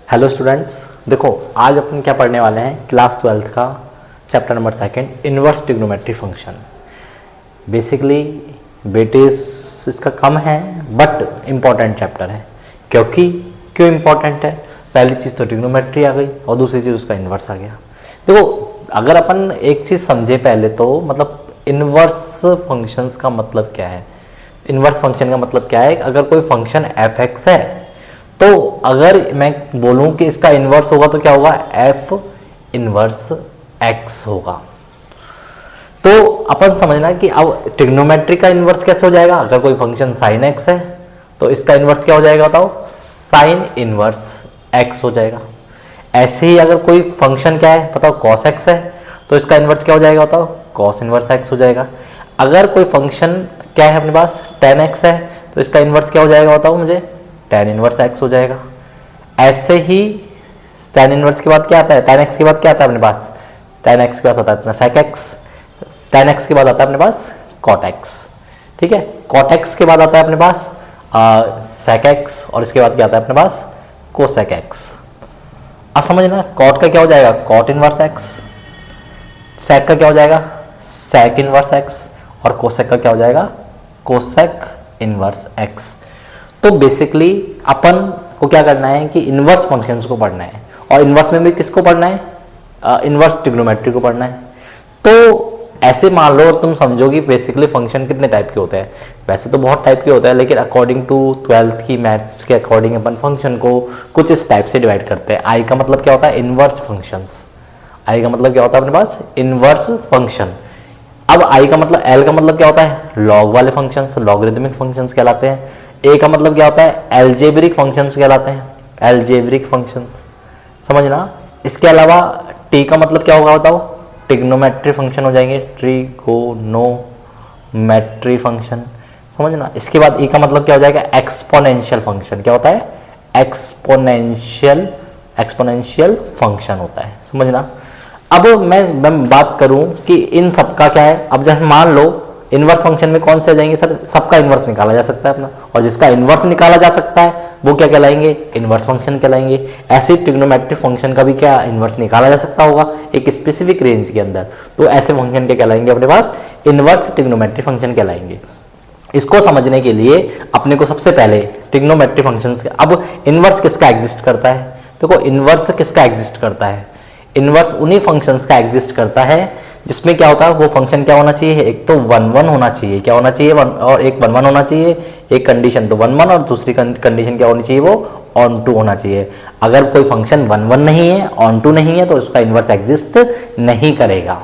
Hello students, देखो आज अपन क्या पढ़ने वाले हैं। क्लास 12th का chapter number 2 inverse trigonometry function. Basically weightage इसका कम है बट इम्पॉर्टेंट चैप्टर है। क्यों इम्पॉर्टेंट है? पहली चीज़ तो ट्रिग्नोमेट्री आ गई और दूसरी चीज़ उसका इन्वर्स आ गया। देखो अगर अपन एक चीज़ समझे पहले तो मतलब इन्वर्स फंक्शंस का मतलब क्या है। इन्वर्स फंक्शन का मतलब क्या है? अगर कोई फंक्शन एफ एक्स है तो अगर मैं बोलूं कि इसका इन्वर्स होगा तो क्या होगा? एफ इन्वर्स एक्स होगा। तो अपन समझना कि अब ट्रिग्नोमेट्री का इन्वर्स कैसे हो जाएगा। अगर कोई फंक्शन साइन एक्स है तो इसका इन्वर्स क्या हो जाएगा बताओ? साइन इन्वर्स एक्स हो जाएगा। ऐसे ही अगर कोई फंक्शन क्या है बताओ? कॉस एक्स है तो इसका इन्वर्स क्या हो जाएगा बताओ? कॉस इन्वर्स एक्स हो जाएगा। अगर कोई फंक्शन क्या है अपने पास? टेन एक्स है तो इसका इन्वर्स क्या हो जाएगा बताओ मुझे? टेन इनवर्स एक्स हो जाएगा। ऐसे ही टेन इनवर्स के बाद क्या आता है? टेन एक्स के बाद क्या आता है अपने पास? टेन एक्स के पास आता है अपना सेक एक्स। टेन एक्स के बाद आता है अपने पास कॉट एक्स। ठीक है, कॉट एक्स के बाद आता है अपने पास सेक एक्स और इसके बाद क्या आता है अपने पास? Cosec x. अब समझना कॉट का क्या हो जाएगा? Cot inverse x. सेक का क्या हो जाएगा? Sec inverse x. और कोसेक का क्या हो जाएगा? Cosec inverse x. तो बेसिकली अपन को क्या करना है कि इन्वर्स फंक्शंस को पढ़ना है और इन्वर्स में भी किसको पढ़ना है? इन्वर्स ट्रिग्नोमेट्री को पढ़ना है। तो ऐसे मान लो तुम समझो कि बेसिकली फंक्शन कितने टाइप के होते हैं। वैसे तो बहुत टाइप के होते हैं लेकिन अकॉर्डिंग टू 12th की मैथ्स के अकॉर्डिंग अपन फंक्शन को कुछ इस टाइप से डिवाइड करते हैं। आई का मतलब क्या होता है? Inverse functions. आई का मतलब क्या होता है अपने पास? Inverse function. अब आई का मतलब, एल का मतलब क्या होता है? लॉग वाले फंक्शंस, लॉगरिथमिक फंक्शंस कहलाते हैं। ए का मतलब क्या होता है? एल्जेब्रिक फंक्शंस कहलाते हैं, एल्जेब्रिक फंक्शंस। समझना। इसके अलावा टी का मतलब क्या होगा बताओ? ट्रिग्नोमेट्री फंक्शन हो जाएंगे, ट्रिगोनोमेट्री फंक्शन। समझना। इसके बाद ई का मतलब क्या हो जाएगा? Exponential function. क्या होता है? एक्सपोनेंशियल फंक्शन होता है। समझना। अब मैं बात करूं कि इन सबका क्या है। अब जैसे मान लो इन्वर्स फंक्शन में कौन से आ जाएंगे सर? सबका इन्वर्स निकाला जा सकता है अपना, और जिसका इन्वर्स निकाला जा सकता है वो क्या कहलाएंगे? इन्वर्स फंक्शन कहलाएंगे। ऐसे ट्रिग्नोमेट्रिक फंक्शन का भी क्या इन्वर्स निकाला जा सकता होगा एक स्पेसिफिक रेंज के अंदर। तो ऐसे फंक्शन क्या कहलाएंगे अपने पास? इन्वर्स ट्रिग्नोमेट्रिक फंक्शन कहलाएंगे। इसको समझने के लिए अपने को सबसे पहले ट्रिग्नोमेट्रिक फंक्शंस के, अब इन्वर्स किसका एग्जिस्ट करता है? देखो इन्वर्स किसका एग्जिस्ट करता है? इन्वर्स उन्हीं फंक्शंस का एग्जिस्ट करता है जिसमें क्या होता है, वो फंक्शन क्या होना चाहिए? एक तो 1 1 होना चाहिए। क्या होना चाहिए? और एक 1 1 होना चाहिए। एक कंडीशन तो 1 1 और दूसरी कंडीशन क्या होनी चाहिए? वो ऑन टू होना चाहिए। अगर कोई फंक्शन 1 1 नहीं है, ऑन टू नहीं है, तो उसका इन्वर्स एग्जिस्ट नहीं करेगा।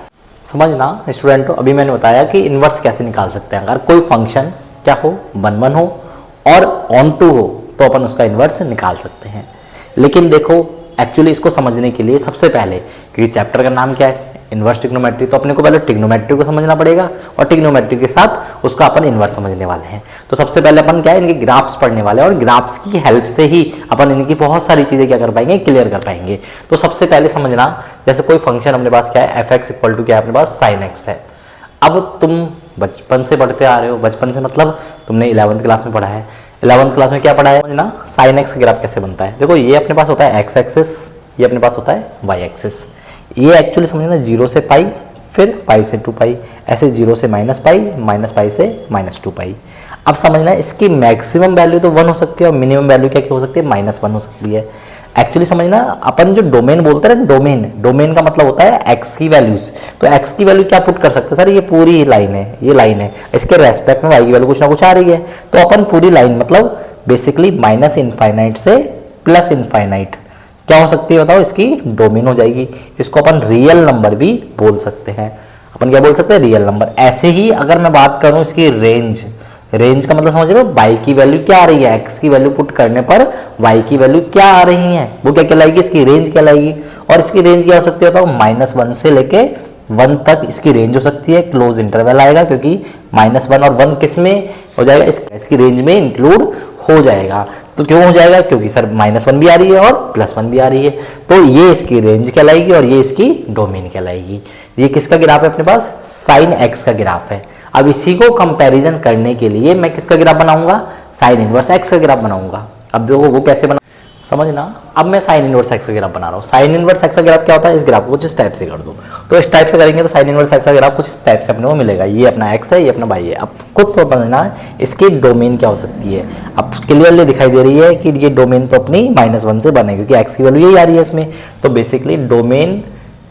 समझना स्टूडेंट। अभी मैंने बताया कि इन्वर्स कैसे निकाल सकते हैं। अगर कोई फंक्शन क्या हो? 1 1 हो और ऑन टू हो तो अपन उसका इन्वर्स निकाल सकते हैं। लेकिन देखो एक्चुअली इसको समझने के लिए सबसे पहले, क्योंकि चैप्टर का नाम क्या है? इन्वर्स ट्रिग्नोमेट्री, तो अपने को पहले ट्रिग्नोमेट्री को समझना पड़ेगा और ट्रिग्नोमेट्री के साथ उसका अपन इन्वर्स समझने वाले हैं। तो सबसे पहले अपन क्या है? इनके ग्राफ्स पढ़ने वाले हैं और ग्राफ्स की हेल्प से ही अपन इनकी बहुत सारी चीजें क्या कर पाएंगे? क्लियर कर पाएंगे। तो सबसे पहले समझना, जैसे कोई फंक्शन अपने पास क्या है? एफ एक्स इक्वल टू क्या है अपने पास? साइन एक्स है। अब तुम बचपन से पढ़ते आ रहे हो, बचपन से मतलब तुमने 11th क्लास में पढ़ा है। 11th क्लास में क्या पढ़ा है ना? साइन एक्स ग्राफ कैसे बनता है। देखो ये अपने पास होता है एक्स एक्सिस, ये अपने पास होता है वाई एक्सिस। ये एक्चुअली समझना 0 से पाई, फिर पाई से 2 पाई, ऐसे 0 से माइनस पाई से -2 पाई। अब समझना इसकी मैक्सिमम वैल्यू तो 1 हो सकती है और मिनिमम वैल्यू क्या हो सकती है? -1 हो सकती है। एक्चुअली समझना अपन जो डोमेन बोलते हैं ना, डोमेन का मतलब होता है एक्स की वैल्यूज। तो एक्स की वैल्यू क्या पुट कर सकते हैं सर? ये पूरी लाइन है, ये लाइन है, इसके रेस्पेक्ट में वाई की वैल्यू कुछ ना कुछ आ रही है। तो अपन पूरी लाइन मतलब बेसिकली -∞ से +∞ क्या हो सकती है बताओ? इसकी डोमेन हो जाएगी। इसको अपन रियल नंबर भी बोल सकते हैं। अपन क्या बोल सकते हैं? Real number. ऐसे ही अगर मैं बात करूं इसकी रेंज का मतलब समझ रहे हो? y की वैल्यू क्या आ रही है? x की वैल्यू पुट करने पर y की वैल्यू क्या आ रही है वो क्या कहलाएगी? इसकी रेंज कहलाएगी। और इसकी रेंज क्या हो सकती है बताओ? -1 से लेके 1 तक इसकी रेंज हो सकती है। क्लोज इंटरवल आएगा क्योंकि -1 और 1 किस में हो जाएगा? इसकी रेंज में इंक्लूड हो जाएगा। तो क्यों हो जाएगा? क्योंकि सर -1 भी आ रही है और +1 भी आ रही है। तो ये इसकी रेंज कहलाएगी और ये इसकी डोमेन कहलाएगी। ये किसका ग्राफ है अपने पास? साइन एक्स का ग्राफ है। अब इसी को कंपैरिजन करने के लिए मैं किसका ग्राफ बनाऊंगा? साइन इनवर्स एक्स का ग्राफ बनाऊंगा। अब देखो वो कैसे बना? समझना। अब मैं साइन इनवर्स एक्स का ग्राफ बना रहा हूँ। साइन इनवर्स एक्स का ग्राफ क्या होता है, इस ग्राफ को कुछ इस टाइप से कर दो, तो इस टाइप से करेंगे तो साइन इनवर्स एक्स का ग्राफ कुछ इस टाइप से अपने को मिलेगा। ये अपना एक्स है, ये अपना वाई है। अब खुद समझना इसकी डोमेन क्या हो सकती है। अब क्लियरली दिखाई दे रही है कि ये डोमेन तो अपनी -1 से बने, क्योंकि एक्स की वैल्यू यही आ रही है इसमें। तो basically domain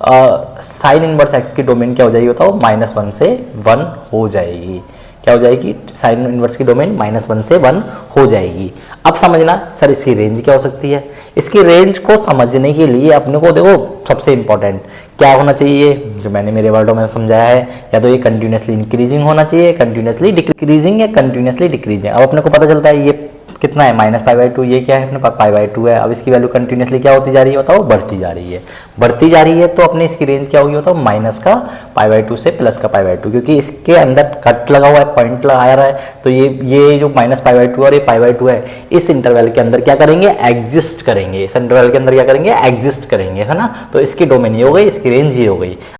sine inverse x की डोमेन क्या हो जाएगी बताओ, -1 से 1 हो जाएगी। क्या हो जाएगी, साइन इनवर्स की डोमेन -1 से 1 हो जाएगी। अब समझना सर इसकी रेंज क्या हो सकती है। इसकी रेंज को समझने के लिए अपने को देखो सबसे इंपॉर्टेंट क्या होना चाहिए, जो मैंने मेरे वर्डों में समझाया है, या तो ये कंटिन्यूसली इंक्रीजिंग होना चाहिए, कंटिन्यूसली डिक्रीजिंग या कंटिन्यूसली डिक्रीजिंग। अब अपने को पता चलता है ये कितना है -π/2, ये क्या है अपने पास π/2 है। अब इसकी वैल्यू कंटिन्यूसली क्या होती जा रही है बताओ, बढ़ती जा रही है। बढ़ती जा रही है तो अपने इसकी रेंज क्या होगी बताओ, माइनस का π/2 से प्लस का π/2, क्योंकि इसके अंदर कट लगा हुआ है, पॉइंट लगा रहा है। तो ये जो -π/2 और ये π/2 है, इस इंटरवल के अंदर क्या करेंगे, एग्जिस्ट करेंगे। इस इंटरवल के अंदर क्या करेंगे, एग्जिस्ट करेंगे, है ना। तो इसकी डोमेन ये हो गई, इसकी रेंज ये हो गई।